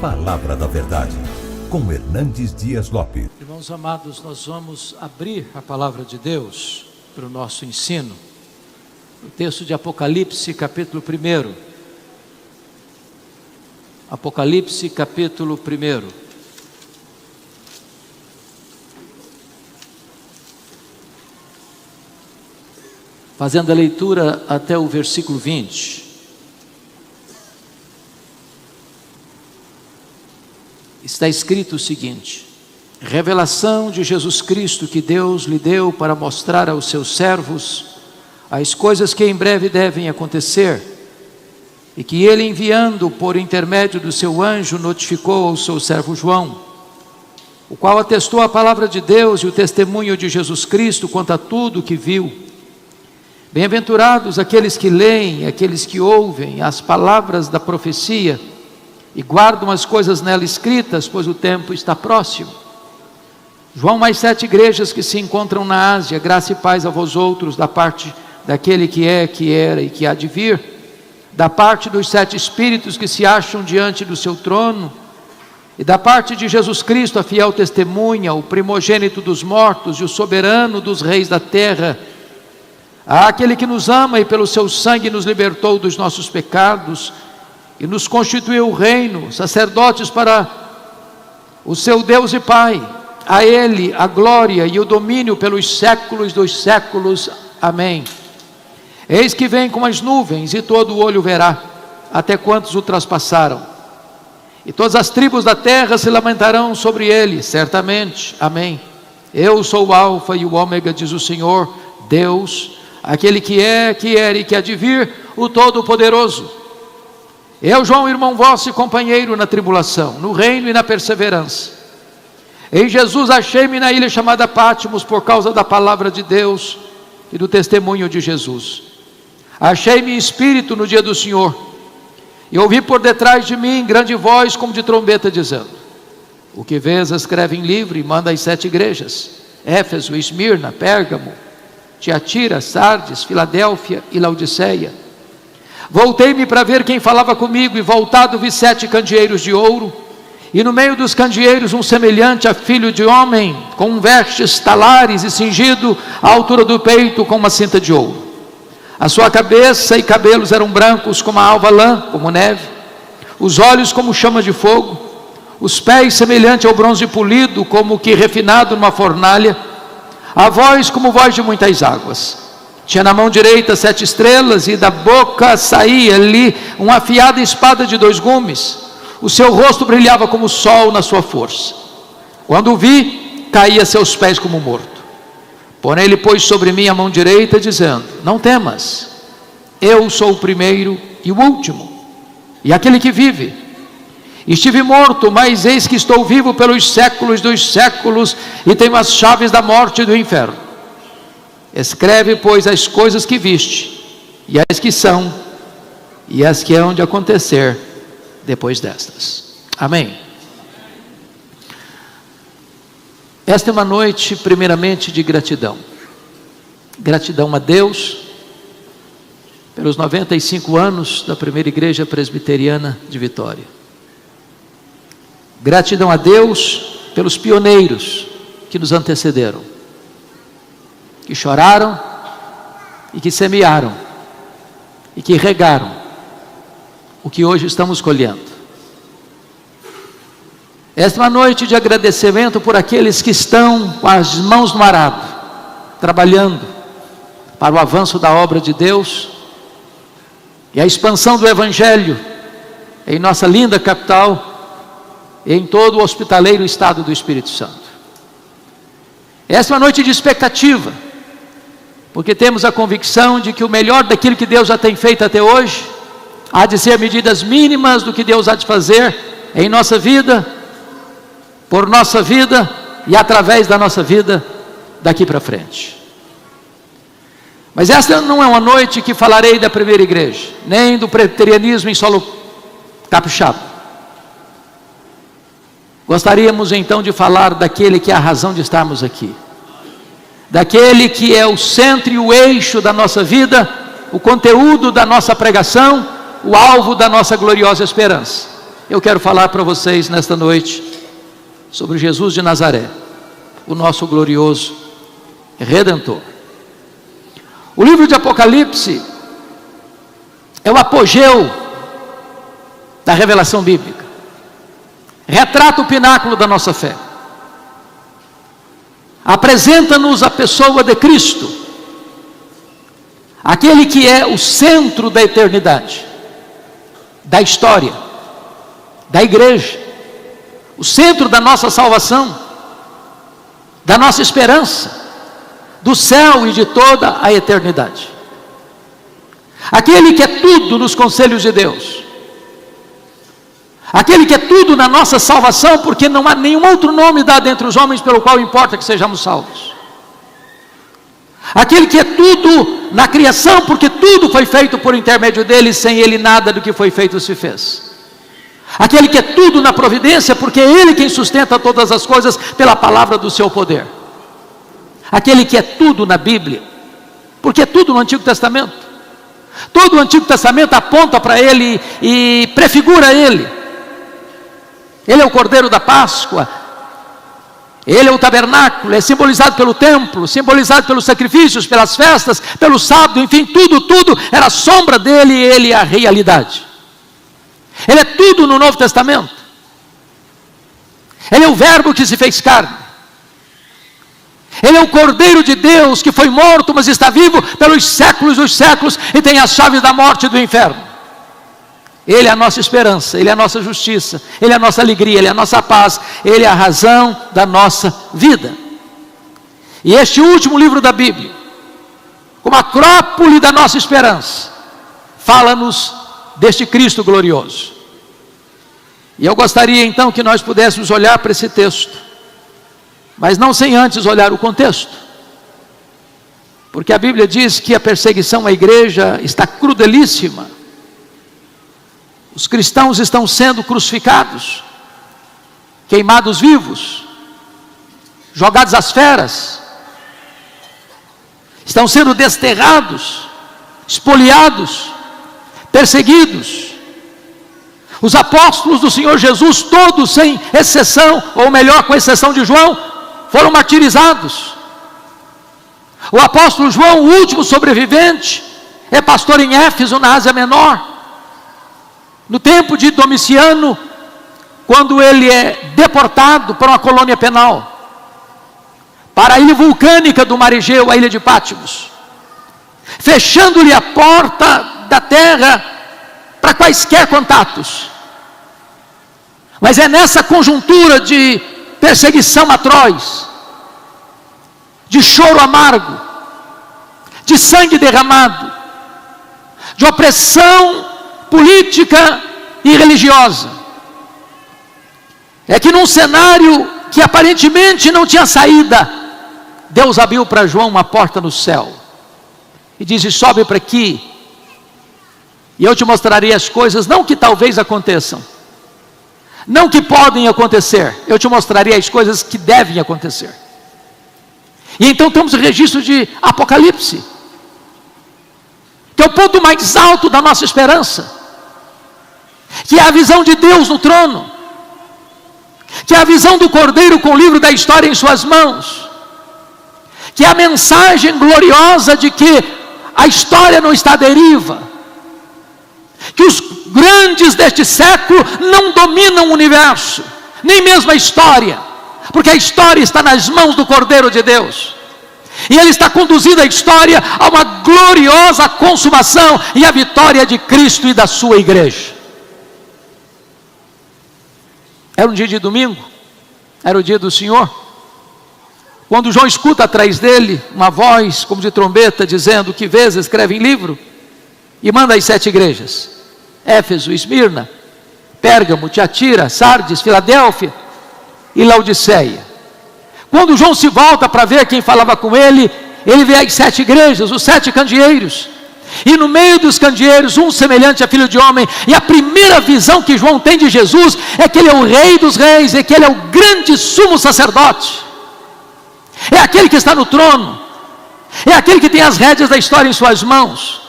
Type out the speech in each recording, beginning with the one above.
Palavra da Verdade, com Hernandes Dias Lopes. Irmãos amados, nós vamos abrir a Palavra de Deus para o nosso ensino. O texto de Apocalipse, capítulo 1. Apocalipse, capítulo 1. Fazendo a leitura até o versículo 20. Está escrito o seguinte: revelação de Jesus Cristo que Deus lhe deu para mostrar aos seus servos as coisas que em breve devem acontecer, e que ele, enviando por intermédio do seu anjo, notificou ao seu servo João, o qual atestou a palavra de Deus e o testemunho de Jesus Cristo quanto a tudo o que viu. Bem-aventurados aqueles que leem, aqueles que ouvem as palavras da profecia e guardam as coisas nela escritas, pois o tempo está próximo. João, mais 7 igrejas que se encontram na Ásia, graça e paz a vós outros, da parte daquele que é, que era e que há de vir, da parte dos 7 espíritos que se acham diante do seu trono, e da parte de Jesus Cristo, a fiel testemunha, o primogênito dos mortos e o soberano dos reis da terra, àquele que nos ama e pelo seu sangue nos libertou dos nossos pecados e nos constituiu reino, sacerdotes para o seu Deus e Pai. A Ele a glória e o domínio pelos séculos dos séculos. Amém. Eis que vem com as nuvens, e todo o olho verá, até quantos o traspassaram. E todas as tribos da terra se lamentarão sobre ele, certamente. Amém. Eu sou o Alfa e o Ômega, diz o Senhor, Deus, aquele que é, que era e que há de vir, o Todo-Poderoso. Eu, João, irmão vosso e companheiro na tribulação, no reino e na perseverança. Em Jesus achei-me na ilha chamada Patmos, por causa da palavra de Deus e do testemunho de Jesus. Achei-me em espírito no dia do Senhor, e ouvi por detrás de mim grande voz como de trombeta, dizendo: o que vês escreve em livro e manda às 7 igrejas: Éfeso, Esmirna, Pérgamo, Tiatira, Sardes, Filadélfia e Laodiceia. Voltei-me para ver quem falava comigo, e voltado vi 7 candeeiros de ouro, e no meio dos candeeiros um semelhante a filho de homem, com vestes talares e cingido à altura do peito com uma cinta de ouro. A sua cabeça e cabelos eram brancos como a alva lã, como neve, os olhos como chama de fogo, os pés semelhante ao bronze polido, como que refinado numa fornalha, a voz como voz de muitas águas. Tinha na mão direita 7 estrelas, e da boca saía-lhe uma afiada espada de 2 gumes. O seu rosto brilhava como o sol na sua força. Quando o vi, caí a seus pés como morto. Porém ele pôs sobre mim a mão direita, dizendo: não temas, eu sou o primeiro e o último, e aquele que vive. Estive morto, mas eis que estou vivo pelos séculos dos séculos, e tenho as chaves da morte e do inferno. Escreve, pois, as coisas que viste, e as que são, e as que hão de acontecer depois destas. Amém. Esta é uma noite, primeiramente, de gratidão. Gratidão a Deus pelos 95 anos da primeira igreja presbiteriana de Vitória. Gratidão a Deus pelos pioneiros que nos antecederam, que choraram e que semearam e que regaram o que hoje estamos colhendo. Esta é uma noite de agradecimento por aqueles que estão com as mãos no arado, trabalhando para o avanço da obra de Deus e a expansão do Evangelho em nossa linda capital e em todo o hospitaleiro estado do Espírito Santo. Esta é uma noite de expectativa, porque temos a convicção de que o melhor daquilo que Deus já tem feito até hoje há de ser medidas mínimas do que Deus há de fazer em nossa vida, por nossa vida e através da nossa vida daqui para frente. Mas esta não é uma noite que falarei da primeira igreja, nem do presbiterianismo em solo capixaba. Gostaríamos então de falar daquele que é a razão de estarmos aqui, daquele que é o centro e o eixo da nossa vida, o conteúdo da nossa pregação, o alvo da nossa gloriosa esperança. eu quero falar para vocês nesta noite sobre Jesus de Nazaré, o nosso glorioso Redentor. O livro de Apocalipse é o apogeu da revelação bíblica, retrata o pináculo da nossa fé, apresenta-nos a pessoa de Cristo, aquele que é o centro da eternidade, da história, da igreja, o centro da nossa salvação, da nossa esperança, do céu e de toda a eternidade. Aquele que é tudo nos conselhos de Deus, aquele que é tudo na nossa salvação, porque não há nenhum outro nome dado entre os homens pelo qual importa que sejamos salvos. Aquele que é tudo na criação, porque tudo foi feito por intermédio dele, sem ele nada do que foi feito se fez. Aquele que é tudo na providência, porque é ele quem sustenta todas as coisas pela palavra do seu poder. Aquele que é tudo na Bíblia, porque é tudo no Antigo Testamento. Todo o Antigo Testamento aponta para ele e prefigura ele. Ele é o Cordeiro da Páscoa, ele é o tabernáculo, é simbolizado pelo templo, simbolizado pelos sacrifícios, pelas festas, pelo sábado, enfim, tudo era sombra dele e ele é a realidade. Ele é tudo no Novo Testamento. Ele é o Verbo que se fez carne. Ele é o Cordeiro de Deus que foi morto, mas está vivo pelos séculos dos séculos e tem as chaves da morte e do inferno. Ele é a nossa esperança, ele é a nossa justiça, ele é a nossa alegria, ele é a nossa paz, ele é a razão da nossa vida. E este último livro da Bíblia, como acrópole da nossa esperança, fala-nos deste Cristo glorioso. E eu gostaria então que nós pudéssemos olhar para esse texto, mas não sem antes olhar o contexto, porque a Bíblia diz que a perseguição à igreja está crudelíssima. Os cristãos estão sendo crucificados, queimados vivos, jogados às feras, estão sendo desterrados, espoliados, perseguidos. Os apóstolos do Senhor Jesus, todos sem exceção, ou melhor, com exceção de João, foram martirizados. O apóstolo João, o último sobrevivente, é pastor em Éfeso, na Ásia Menor. No tempo de Domiciano, quando ele é deportado para uma colônia penal, para a ilha vulcânica do mar Egeu, a ilha de Patmos, fechando-lhe a porta da terra para quaisquer contatos. Mas é nessa conjuntura de perseguição atroz, de choro amargo, de sangue derramado, de opressão política e religiosa, é que num cenário que aparentemente não tinha saída, Deus abriu para João uma porta no céu e disse: sobe para aqui e eu te mostrarei as coisas, não que talvez aconteçam, não que podem acontecer, eu te mostrarei as coisas que devem acontecer. E então temos o registro de Apocalipse, que é o ponto mais alto da nossa esperança, que é a visão de Deus no trono, que é a visão do Cordeiro com o livro da história em suas mãos, que é a mensagem gloriosa de que a história não está à deriva, que os grandes deste século não dominam o universo, nem mesmo a história, porque a história está nas mãos do Cordeiro de Deus, e ele está conduzindo a história a uma gloriosa consumação e a vitória de Cristo e da sua igreja. Era um dia de domingo, era o dia do Senhor, quando João escuta atrás dele uma voz como de trombeta dizendo: que vês, escreve em livro e manda às 7 igrejas: Éfeso, Esmirna, Pérgamo, Tiatira, Sardes, Filadélfia e Laodiceia. Quando João se volta para ver quem falava com ele, ele vê as 7 igrejas, os 7 candeeiros, e no meio dos candeeiros um semelhante a filho de homem. E a primeira visão que João tem de Jesus é que ele é o rei dos reis, é que ele é o grande sumo sacerdote, é aquele que está no trono, é aquele que tem as rédeas da história em suas mãos,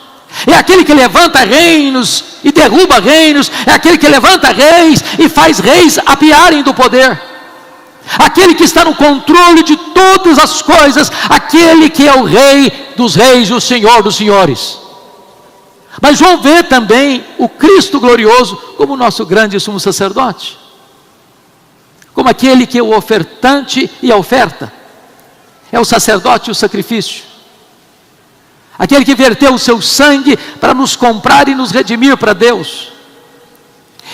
É aquele que levanta reinos e derruba reinos. É aquele que levanta reis e faz reis apiarem do poder. Aquele que está no controle de todas as coisas. Aquele que é o Rei dos reis e o Senhor dos senhores. Mas João vê também o Cristo glorioso como o nosso grande sumo sacerdote. Como aquele que é o ofertante e a oferta. É o sacerdote e o sacrifício. Aquele que verteu o seu sangue para nos comprar e nos redimir para Deus.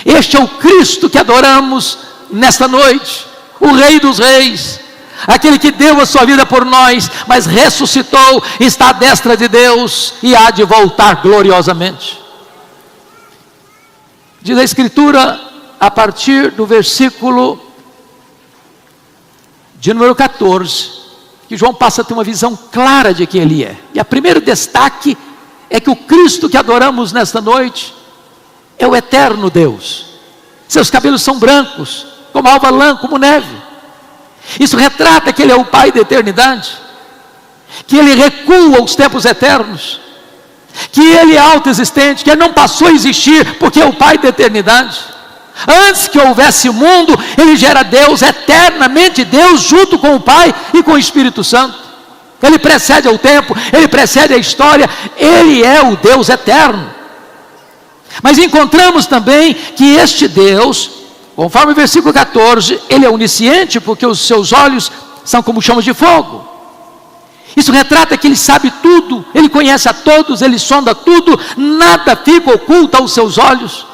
Este é o Cristo que adoramos nesta noite, o Rei dos reis, aquele que deu a sua vida por nós, mas ressuscitou, está à destra de Deus e há de voltar gloriosamente. Diz a Escritura, a partir do versículo de número 14, que João passa a ter uma visão clara de quem ele é. E o primeiro destaque é que o Cristo que adoramos nesta noite é o eterno Deus. Seus cabelos são brancos, como alva lã, como neve. Isso retrata que ele é o Pai da eternidade, que ele recua os tempos eternos, que ele é autoexistente, que ele não passou a existir porque é o Pai da eternidade. Antes que houvesse mundo, ele já era Deus, eternamente Deus, junto com o Pai e com o Espírito Santo. Ele precede ao tempo, ele precede a história, ele é o Deus eterno. Mas encontramos também que este Deus, conforme o versículo 14, ele é onisciente, porque os seus olhos são como chamas de fogo. Isso retrata que ele sabe tudo, ele conhece a todos, ele sonda tudo, nada fica oculto aos seus olhos.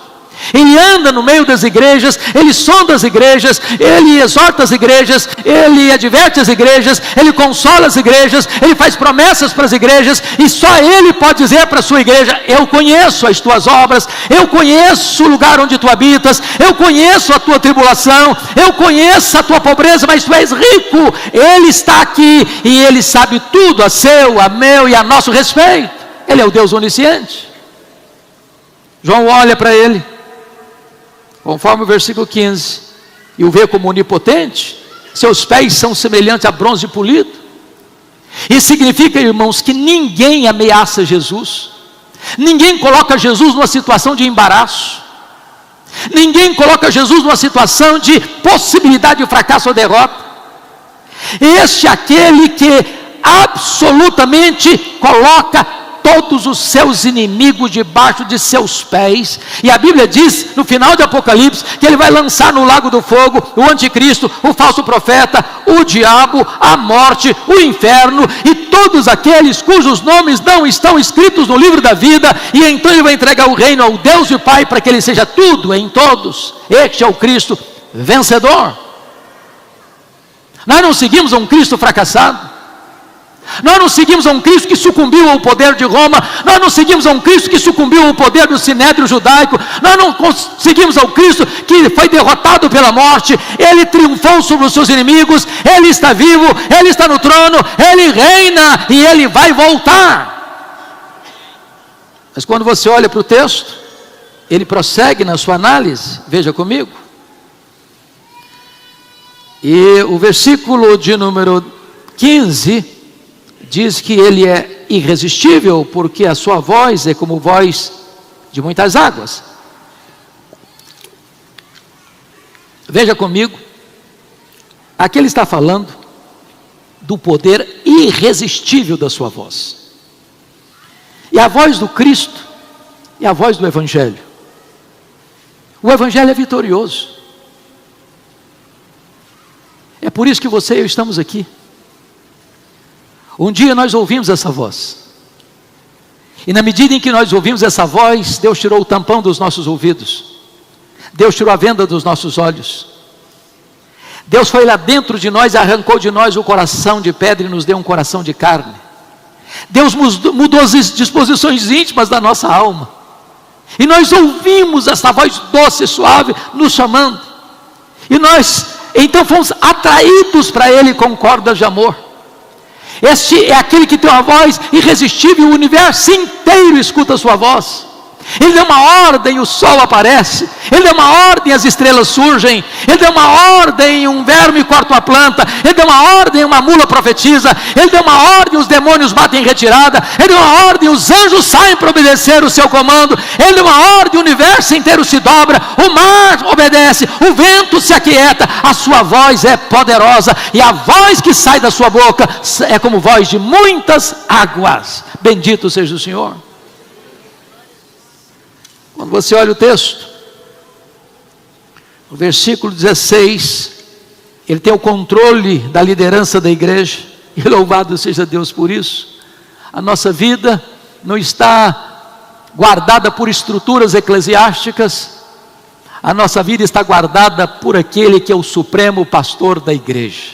Ele anda no meio das igrejas, ele sonda as igrejas, ele exorta as igrejas, ele adverte as igrejas, ele consola as igrejas, ele faz promessas para as igrejas, e só ele pode dizer para a sua igreja: eu conheço as tuas obras, eu conheço o lugar onde tu habitas, eu conheço a tua tribulação, eu conheço a tua pobreza, mas tu és rico. Ele está aqui e ele sabe tudo a seu, a meu e a nosso respeito. Ele é o Deus onisciente. João olha para ele, conforme o versículo 15, e o vê como onipotente. Seus pés são semelhantes a bronze polido. Isso significa, irmãos, que ninguém ameaça Jesus, ninguém coloca Jesus numa situação de embaraço, ninguém coloca Jesus numa situação de possibilidade de fracasso ou derrota. Este é aquele que absolutamente coloca todos os seus inimigos debaixo de seus pés. E a Bíblia diz no final de Apocalipse que ele vai lançar no lago do fogo o anticristo, o falso profeta, o diabo, a morte, o inferno e todos aqueles cujos nomes não estão escritos no livro da vida. E então ele vai entregar o reino ao Deus e Pai, para que ele seja tudo em todos. Este é o Cristo vencedor. Nós não seguimos um Cristo fracassado. Nós não seguimos a um Cristo que sucumbiu ao poder de Roma. Nós não seguimos a um Cristo que sucumbiu ao poder do sinédrio judaico. Nós não seguimos ao Cristo que foi derrotado pela morte. Ele triunfou sobre os seus inimigos. Ele está vivo, ele está no trono, ele reina e ele vai voltar. Mas quando você olha para o texto, ele prossegue na sua análise. Veja comigo. E o versículo de número 15 diz que ele é irresistível, porque a sua voz é como voz de muitas águas. Veja comigo, aqui ele está falando do poder irresistível da sua voz. E a voz do Cristo é a voz do Evangelho. O Evangelho é vitorioso. É por isso que você e eu estamos aqui. Um dia nós ouvimos essa voz, e na medida em que nós ouvimos essa voz, Deus tirou o tampão dos nossos ouvidos, Deus tirou a venda dos nossos olhos, Deus foi lá dentro de nós e arrancou de nós o coração de pedra e nos deu um coração de carne. Deus mudou as disposições íntimas da nossa alma, e nós ouvimos essa voz doce e suave nos chamando, e nós então fomos atraídos para Ele com cordas de amor. Este é aquele que tem uma voz irresistível, o universo inteiro escuta a sua voz. Ele deu uma ordem, o sol aparece. Ele deu uma ordem, as estrelas surgem. Ele deu uma ordem, um verme corta uma planta. Ele deu uma ordem, uma mula profetiza. Ele deu uma ordem, os demônios batem em retirada. Ele deu uma ordem, os anjos saem para obedecer o seu comando. Ele deu uma ordem, o universo inteiro se dobra. O mar obedece, o vento se aquieta. A sua voz é poderosa, e a voz que sai da sua boca é como voz de muitas águas. Bendito seja o Senhor. Quando você olha o texto, no versículo 16, ele tem o controle da liderança da igreja, e louvado seja Deus por isso. A nossa vida não está guardada por estruturas eclesiásticas, a nossa vida está guardada por aquele que é o supremo pastor da igreja.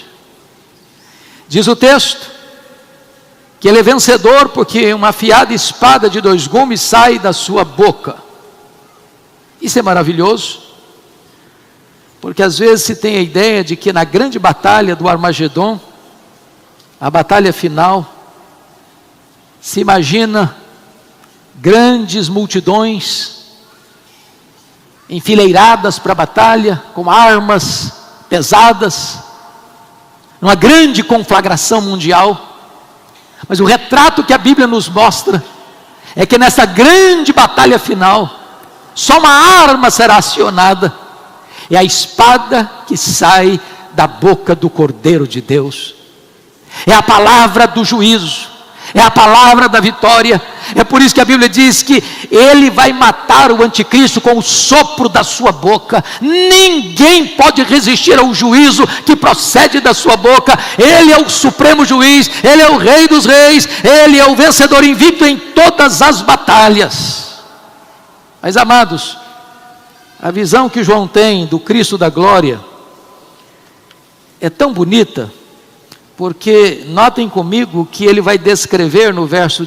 Diz o texto que ele é vencedor porque uma afiada espada de 2 gumes sai da sua boca. Isso é maravilhoso, porque às vezes se tem a ideia de que na grande batalha do Armagedon, a batalha final, se imagina grandes multidões enfileiradas para a batalha, com armas pesadas, numa grande conflagração mundial. Mas o retrato que a Bíblia nos mostra é que nessa grande batalha final, só uma arma será acionada, é a espada que sai da boca do Cordeiro de Deus, é a palavra do juízo, é a palavra da vitória. É por isso que a Bíblia diz que ele vai matar o anticristo com o sopro da sua boca. Ninguém pode resistir ao juízo que procede da sua boca. Ele é o supremo juiz, ele é o rei dos reis, ele é o vencedor invicto em todas as batalhas. Mas amados, a visão que João tem do Cristo da glória é tão bonita, porque notem comigo que ele vai descrever no verso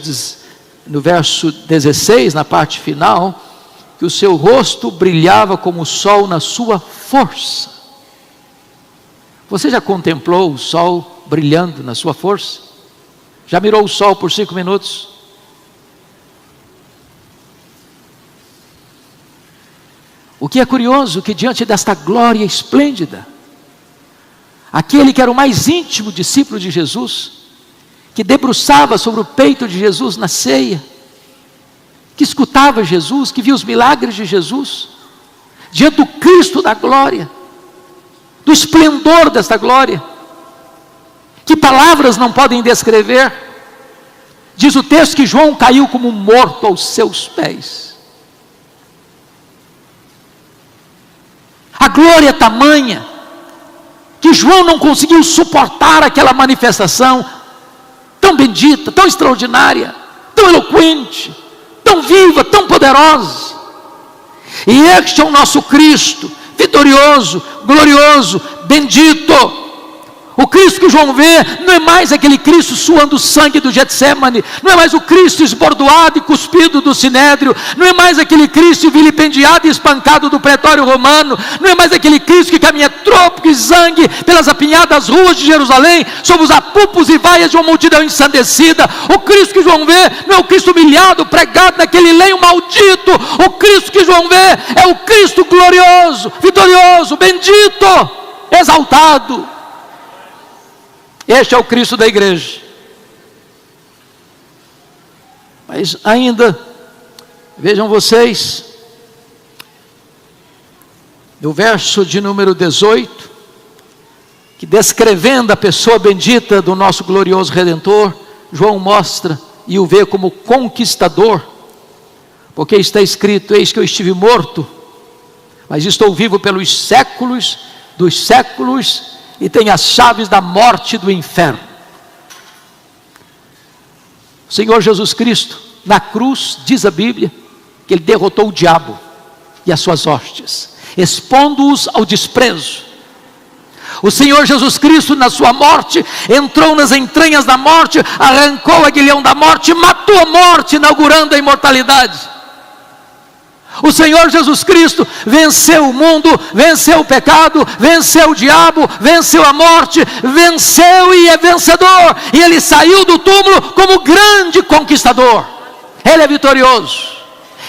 16, na parte final, que o seu rosto brilhava como o sol na sua força. Você já contemplou o sol brilhando na sua força? Já mirou o sol por 5 minutos? O que é curioso, que diante desta glória esplêndida, aquele que era o mais íntimo discípulo de Jesus, que debruçava sobre o peito de Jesus na ceia, que escutava Jesus, que via os milagres de Jesus, diante do Cristo da glória, do esplendor desta glória, que palavras não podem descrever, diz o texto que João caiu como morto aos seus pés. A glória é tamanha, que João não conseguiu suportar aquela manifestação tão bendita, tão extraordinária, tão eloquente, tão viva, tão poderosa. E este é o nosso Cristo, vitorioso, glorioso, bendito. O Cristo que João vê não é mais aquele Cristo suando o sangue do Getsemane, não é mais o Cristo esbordoado e cuspido do Sinédrio, não é mais aquele Cristo vilipendiado e espancado do pretório romano, não é mais aquele Cristo que caminha trópico e zangue pelas apinhadas ruas de Jerusalém, sob os apupos e vaias de uma multidão ensandecida. O Cristo que João vê não é o Cristo humilhado, pregado naquele lenho maldito. O Cristo que João vê é o Cristo glorioso, vitorioso, bendito, exaltado. Este é o Cristo da igreja. Mas ainda, vejam vocês, no verso de número 18, que descrevendo a pessoa bendita do nosso glorioso Redentor, João mostra e o vê como conquistador, porque está escrito: eis que eu estive morto, mas estou vivo pelos séculos dos séculos, e tem as chaves da morte e do inferno. O Senhor Jesus Cristo, na cruz, diz a Bíblia, que Ele derrotou o diabo e as suas hostes, expondo-os ao desprezo. O Senhor Jesus Cristo, na sua morte, entrou nas entranhas da morte, arrancou o aguilhão da morte, matou a morte, inaugurando a imortalidade. O Senhor Jesus Cristo venceu o mundo, venceu o pecado, venceu o diabo, venceu a morte, venceu e é vencedor. E Ele saiu do túmulo como grande conquistador. Ele é vitorioso.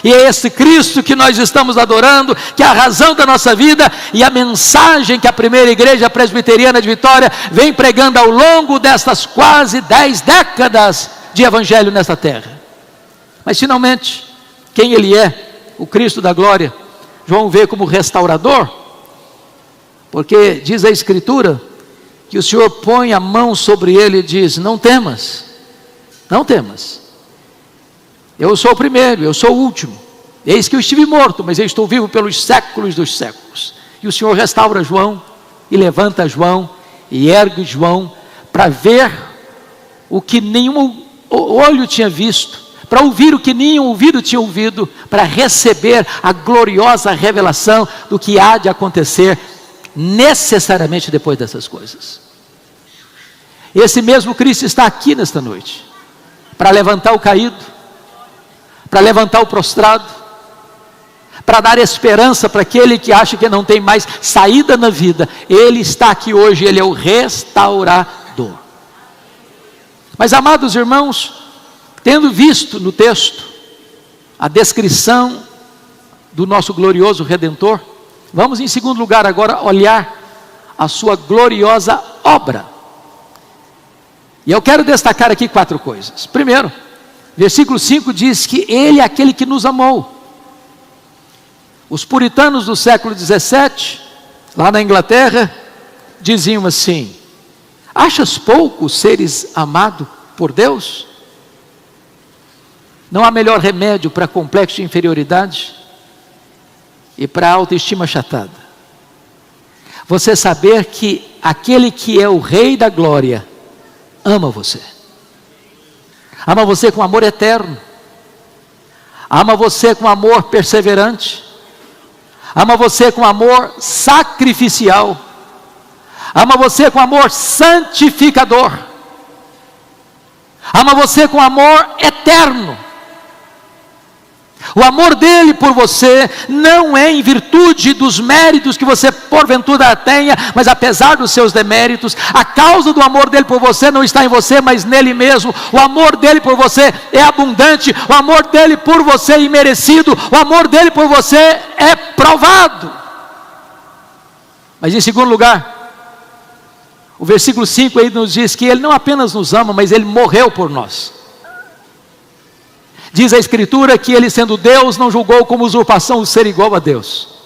E é esse Cristo que nós estamos adorando, que é a razão da nossa vida, e a mensagem que a primeira igreja presbiteriana de Vitória vem pregando ao longo destas quase 10 décadas de evangelho nesta terra. Mas finalmente, quem Ele é, o Cristo da glória, João vê como restaurador, porque diz a Escritura que o Senhor põe a mão sobre ele e diz: não temas, não temas, eu sou o primeiro, eu sou o último, eis que eu estive morto, mas eu estou vivo pelos séculos dos séculos. E o Senhor restaura João, e levanta João, e ergue João, para ver o que nenhum olho tinha visto, para ouvir o que nenhum ouvido tinha ouvido, para receber a gloriosa revelação do que há de acontecer necessariamente depois dessas coisas. Esse mesmo Cristo está aqui nesta noite, para levantar o caído, para levantar o prostrado, para dar esperança para aquele que acha que não tem mais saída na vida. Ele está aqui hoje, Ele é o restaurador. Mas, amados irmãos, tendo visto no texto a descrição do nosso glorioso Redentor, vamos em segundo lugar agora olhar a sua gloriosa obra. E eu quero destacar aqui 4 coisas. Primeiro, versículo 5 diz que Ele é aquele que nos amou. Os puritanos do século 17, lá na Inglaterra, diziam assim: achas pouco seres amado por Deus? Não há melhor remédio para complexo de inferioridade e para autoestima achatada. Você saber que aquele que é o Rei da Glória ama você. Ama você com amor eterno. Ama você com amor perseverante. Ama você com amor sacrificial. Ama você com amor santificador. Ama você com amor eterno. O amor dele por você não é em virtude dos méritos que você porventura tenha, mas apesar dos seus deméritos. A causa do amor dele por você não está em você, mas nele mesmo. O amor dele por você é abundante, o amor dele por você é imerecido, o amor dele por você é provado. Mas em segundo lugar, o versículo 5 aí nos diz que ele não apenas nos ama, mas ele morreu por nós. Diz a Escritura que ele, sendo Deus, não julgou como usurpação o ser igual a Deus.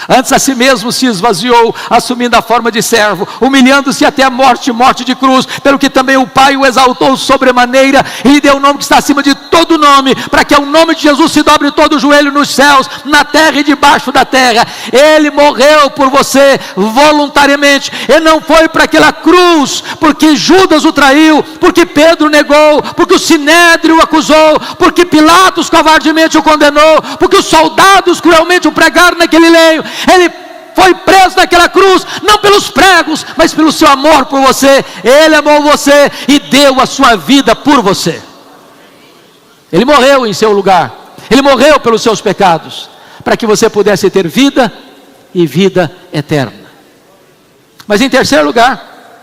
Antes a si mesmo se esvaziou, assumindo a forma de servo, humilhando-se até a morte, morte de cruz, pelo que também o Pai o exaltou sobremaneira, e lhe deu o nome que está acima de todo nome, para que ao nome de Jesus se dobre todo o joelho nos céus, na terra e debaixo da terra. Ele morreu por você voluntariamente. Ele não foi para aquela cruz porque Judas o traiu, porque Pedro negou, porque o Sinédrio o acusou, porque Pilatos covardemente o condenou, porque os soldados cruelmente o pregaram naquele leio. Ele foi preso naquela cruz, não pelos pregos, mas pelo seu amor por você. Ele amou você e deu a sua vida por você. Ele morreu em seu lugar. Ele morreu pelos seus pecados, para que você pudesse ter vida e vida eterna. Mas em terceiro lugar,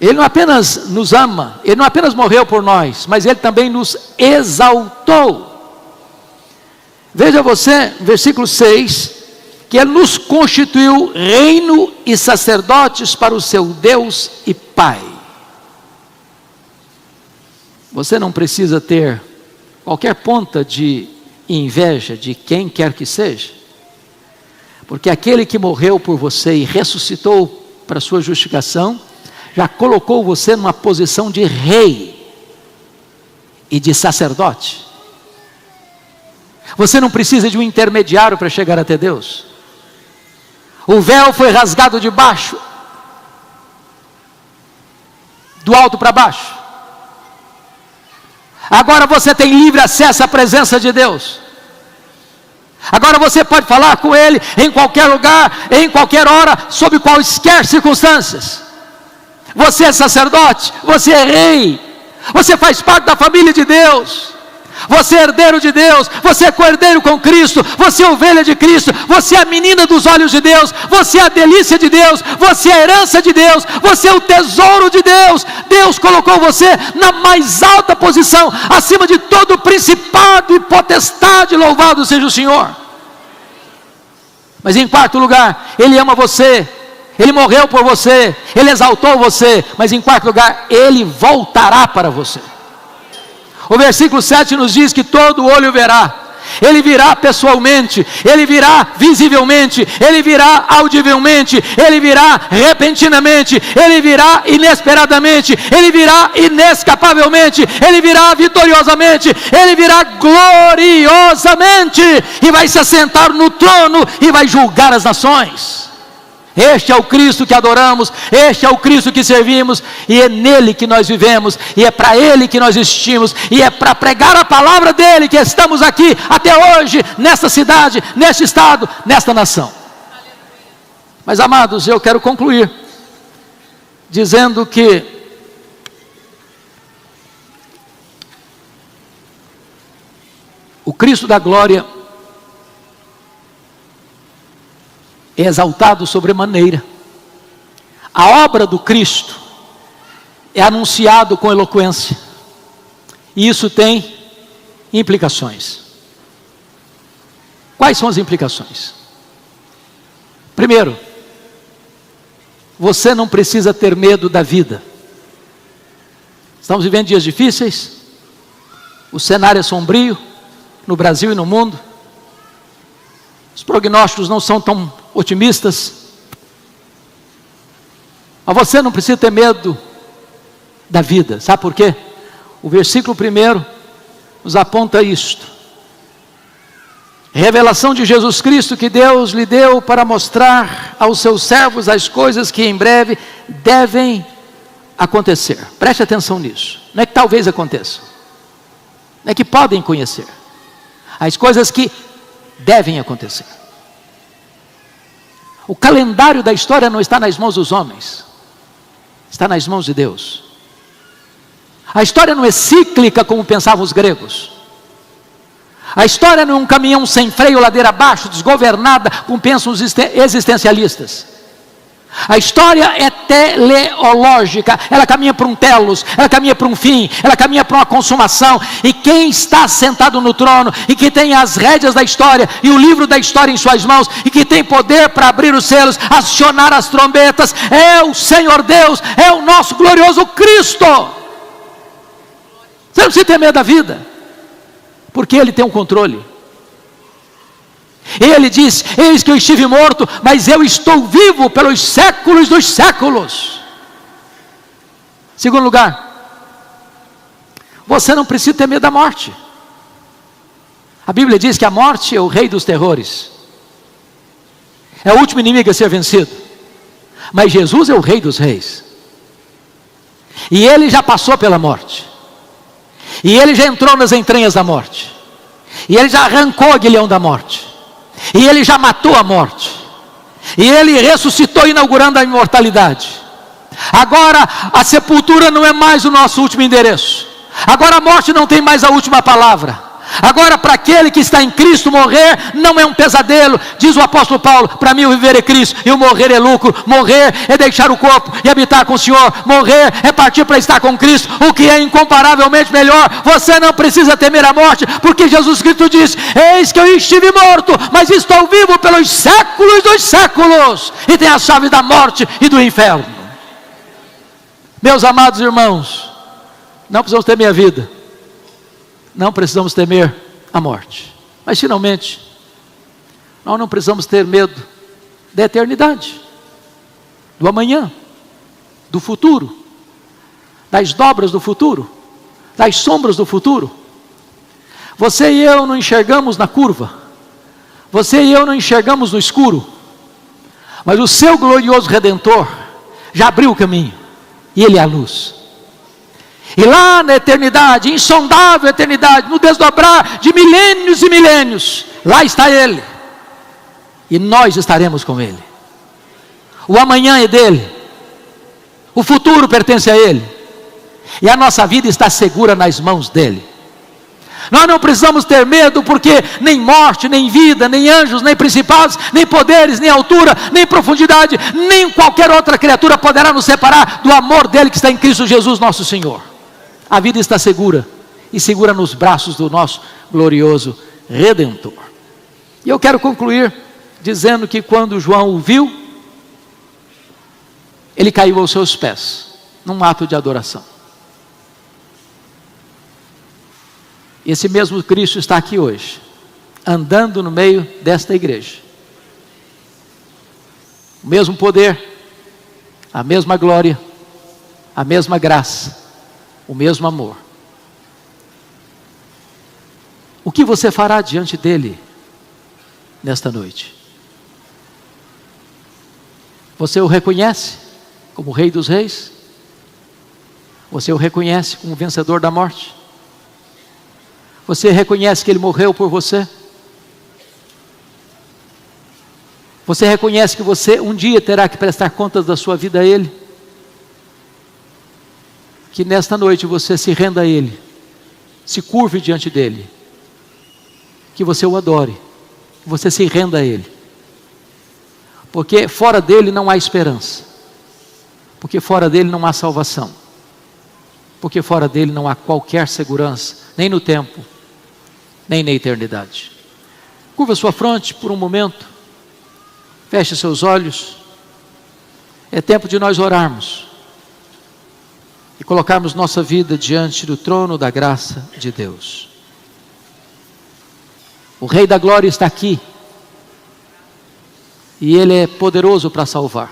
Ele não apenas nos ama, Ele não apenas morreu por nós, mas Ele também nos exaltou. Veja você, versículo 6, que Ele nos constituiu reino e sacerdotes para o seu Deus e Pai. Você não precisa ter qualquer ponta de inveja de quem quer que seja, porque aquele que morreu por você e ressuscitou para a sua justificação, já colocou você numa posição de rei e de sacerdote. Você não precisa de um intermediário para chegar até Deus. O véu foi rasgado de baixo, do alto para baixo. Agora você tem livre acesso à presença de Deus. Agora você pode falar com Ele em qualquer lugar, em qualquer hora, sob quaisquer circunstâncias. Você é sacerdote, você é rei, você faz parte da família de Deus. Você é herdeiro de Deus, você é co-herdeiro com Cristo, você é ovelha de Cristo, você é a menina dos olhos de Deus, você é a delícia de Deus, você é a herança de Deus, você é o tesouro de Deus. Deus colocou você na mais alta posição, acima de todo principado e potestade. Louvado seja o Senhor. Mas em quarto lugar, Ele ama você, Ele morreu por você, Ele exaltou você, mas em quarto lugar, Ele voltará para você. O versículo 7 nos diz que todo olho verá. Ele virá pessoalmente, Ele virá visivelmente, Ele virá audivelmente, Ele virá repentinamente, Ele virá inesperadamente, Ele virá inescapavelmente, Ele virá vitoriosamente, Ele virá gloriosamente, e vai se assentar no trono e vai julgar as nações. Este é o Cristo que adoramos, este é o Cristo que servimos, e é nele que nós vivemos, e é para ele que nós existimos, e é para pregar a palavra dele que estamos aqui até hoje, nesta cidade, neste estado, nesta nação. Mas amados, eu quero concluir dizendo que o Cristo da glória é exaltado sobremaneira. A obra do Cristo é anunciado com eloquência, e isso tem implicações. Quais são as implicações? Primeiro, você não precisa ter medo da vida. Estamos vivendo dias difíceis, o cenário é sombrio no Brasil e no mundo, os prognósticos não são tão otimistas, mas você não precisa ter medo da vida. Sabe por quê? O versículo 1 nos aponta isto: revelação de Jesus Cristo que Deus lhe deu para mostrar aos seus servos as coisas que em breve devem acontecer. Preste atenção nisso. Não é que talvez aconteçam, não é que podem conhecer, as coisas que devem acontecer. O calendário da história não está nas mãos dos homens, está nas mãos de Deus. A história não é cíclica como pensavam os gregos. A história não é um caminhão sem freio, ladeira abaixo, desgovernada, como pensam os existencialistas. A história é teleológica, ela caminha para um telos, ela caminha para um fim, ela caminha para uma consumação, e quem está sentado no trono, e que tem as rédeas da história, e o livro da história em suas mãos, e que tem poder para abrir os selos, acionar as trombetas, é o Senhor Deus, é o nosso glorioso Cristo. Você não precisa ter medo da vida, porque Ele tem o controle. Ele diz: eis que eu estive morto, mas eu estou vivo pelos séculos dos séculos. Segundo lugar, você não precisa ter medo da morte. A Bíblia diz que a morte é o rei dos terrores, é o último inimigo a ser vencido. Mas Jesus é o rei dos reis, e Ele já passou pela morte, e Ele já entrou nas entranhas da morte, e Ele já arrancou o aguilhão da morte, e Ele já matou a morte, e Ele ressuscitou, inaugurando a imortalidade. Agora a sepultura não é mais o nosso último endereço, agora a morte não tem mais a última palavra. Agora, para aquele que está em Cristo, morrer não é um pesadelo. Diz o apóstolo Paulo: para mim o viver é Cristo e o morrer é lucro. Morrer é deixar o corpo e habitar com o Senhor. Morrer é partir para estar com Cristo, o que é incomparavelmente melhor. Você não precisa temer a morte, porque Jesus Cristo disse: eis que eu estive morto, mas estou vivo pelos séculos dos séculos, e tenho a chave da morte e do inferno. Meus amados irmãos, não precisamos temer a vida, não precisamos temer a morte, mas finalmente, nós não precisamos ter medo da eternidade, do amanhã, do futuro, das dobras do futuro, das sombras do futuro. Você e eu não enxergamos na curva, você e eu não enxergamos no escuro, mas o seu glorioso Redentor já abriu o caminho, e Ele é a luz. E lá na eternidade, insondável eternidade, no desdobrar de milênios e milênios, lá está Ele, e nós estaremos com Ele. O amanhã é dele, o futuro pertence a Ele, e a nossa vida está segura nas mãos dEle. Nós não precisamos ter medo, porque nem morte, nem vida, nem anjos, nem principados, nem poderes, nem altura, nem profundidade, nem qualquer outra criatura poderá nos separar do amor dele que está em Cristo Jesus nosso Senhor. A vida está segura, e segura nos braços do nosso glorioso Redentor. E eu quero concluir dizendo que quando João o viu, ele caiu aos seus pés, num ato de adoração. Esse mesmo Cristo está aqui hoje, andando no meio desta igreja. O mesmo poder, a mesma glória, a mesma graça, o mesmo amor. O que você fará diante dele nesta noite? Você o reconhece como Rei dos Reis? Você o reconhece como vencedor da morte? Você reconhece que ele morreu por você? Você reconhece que você um dia terá que prestar contas da sua vida a ele? Que nesta noite você se renda a ele, se curve diante dele, que você o adore, que você se renda a ele, porque fora dele não há esperança, porque fora dele não há salvação, porque fora dele não há qualquer segurança, nem no tempo, nem na eternidade. Curva sua fronte por um momento, feche seus olhos. É tempo de nós orarmos e colocarmos nossa vida diante do trono da graça de Deus. O Rei da Glória está aqui, e Ele é poderoso para salvar,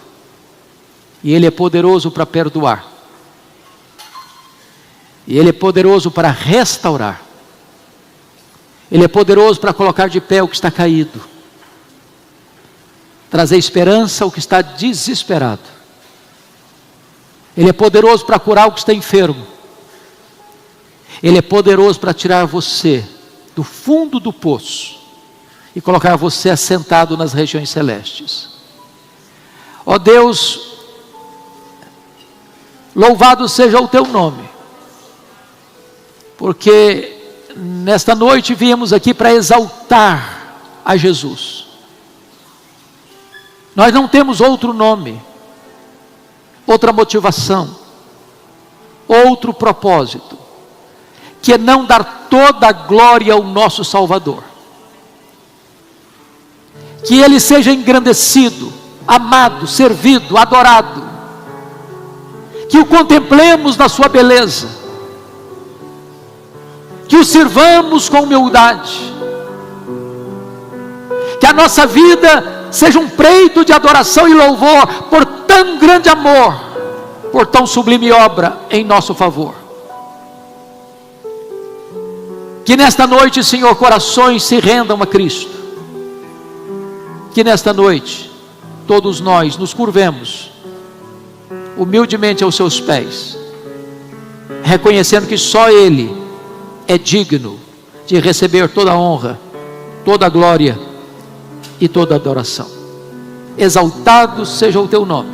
e Ele é poderoso para perdoar, e Ele é poderoso para restaurar. Ele é poderoso para colocar de pé o que está caído, trazer esperança ao que está desesperado. Ele é poderoso para curar o que está enfermo. Ele é poderoso para tirar você do fundo do poço e colocar você assentado nas regiões celestes. Ó Deus, louvado seja o teu nome, porque nesta noite viemos aqui para exaltar a Jesus. Nós não temos outro nome, outra motivação, outro propósito, que não dar toda a glória ao nosso Salvador. Que Ele seja engrandecido, amado, servido, adorado. Que o contemplemos na sua beleza. Que o sirvamos com humildade. Que a nossa vida seja um preito de adoração e louvor por tão grande amor, por tão sublime obra em nosso favor. Que nesta noite, Senhor, corações se rendam a Cristo. Que nesta noite todos nós nos curvemos humildemente aos seus pés, reconhecendo que só Ele é digno de receber toda a honra, toda a glória e toda a adoração. Exaltado seja o teu nome,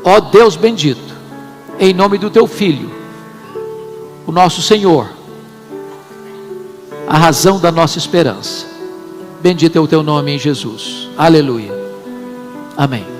ó Deus bendito, em nome do teu Filho, o nosso Senhor, a razão da nossa esperança. Bendito é o teu nome em Jesus. Aleluia. Amém.